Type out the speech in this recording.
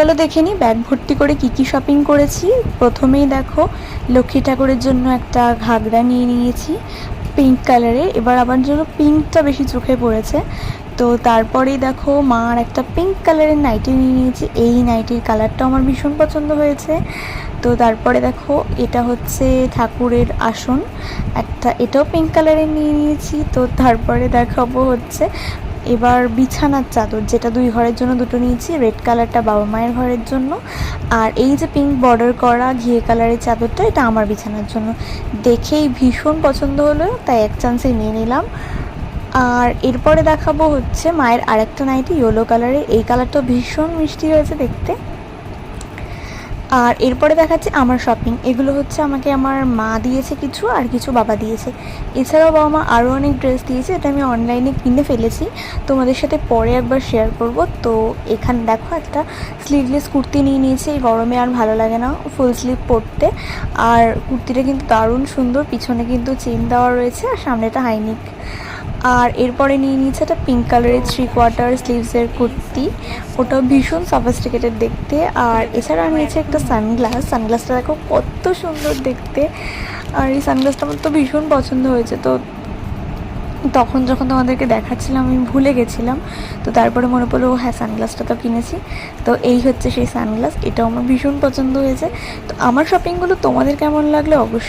চলো দেখে নিই ব্যাগ ভর্তি করে কি শপিং করেছি। প্রথমেই দেখো লক্ষ্মী ঠাকুরের জন্য একটা ঘাগরা নিয়ে নিয়েছি পিঙ্ক কালারের। এবার আমার জন্য পিঙ্কটা বেশি চোখে পড়েছে, তো তারপরেই দেখো মার একটা পিঙ্ক কালারের নাইটি নিয়ে নিয়েছি। এই নাইটির কালারটা আমার ভীষণ পছন্দ হয়েছে। তো তারপরে দেখো এটা হচ্ছে ঠাকুরের আসন একটা, এটাও পিঙ্ক কালারের নিয়ে নিয়েছি। তো তারপরে দেখাবো হচ্ছে এবার বিছানার চাদর, যেটা 2 ঘরের জন্য দুটো নিয়েছি। রেড কালারটা বাবা মায়ের ঘরের জন্য, আর এই যে পিঙ্ক বর্ডার করা ঘিয়ে কালারের চাদরটা, এটা আমার বিছানার জন্য। দেখেই ভীষণ পছন্দ হলো, তাই এক চান্সে নিয়ে নিলাম। আর এরপরে দেখাবো হচ্ছে মায়ের আরেকটা নাইটি ইয়েলো কালারের। এই কালারটা ভীষণ মিষ্টি হয়েছে দেখতে। আর এরপরে দেখাচ্ছি আমার শপিং। এগুলো হচ্ছে আমাকে আমার মা দিয়েছে কিছু, আর কিছু বাবা দিয়েছে। এছাড়াও বাবা মা আরও অনেক ড্রেস দিয়েছে, এটা আমি অনলাইনে কিনে ফেলেছি, তোমাদের সাথে পরে একবার শেয়ার করব। তো এখানে দেখো একটা স্লিভলেস কুর্তি নিয়ে নিয়েছি। এই গরমে আর ভালো লাগে না ফুল স্লিভ পরতে। আর কুর্তিটা কিন্তু দারুণ সুন্দর, পিছনে কিন্তু চেন দেওয়া রয়েছে, আর সামনেটা হাইনিক। আর এরপরে নিয়ে নিয়েছে একটা পিঙ্ক কালারের 3/4 স্লিভসের কুর্তি, ওটাও ভীষণ সফিস্টিকেটেড দেখতে। আর এছাড়া নিয়েছে একটা সানগ্লাসটা দেখো কত সুন্দর দেখতে। আর এই সানগ্লাসটা আমার তো ভীষণ পছন্দ হয়েছে। তো তখন যখন তোমাদেরকে দেখাচ্ছিলাম আমি ভুলে গেছিলাম, তো তারপরে মনে পড়লো হ্যাঁ সানগ্লাসটা তো কিনেছি। তো এই হচ্ছে সেই সানগ্লাস, এটাও আমার ভীষণ পছন্দ হয়েছে। তো আমার শপিংগুলো তোমাদের কেমন লাগলো অবশ্যই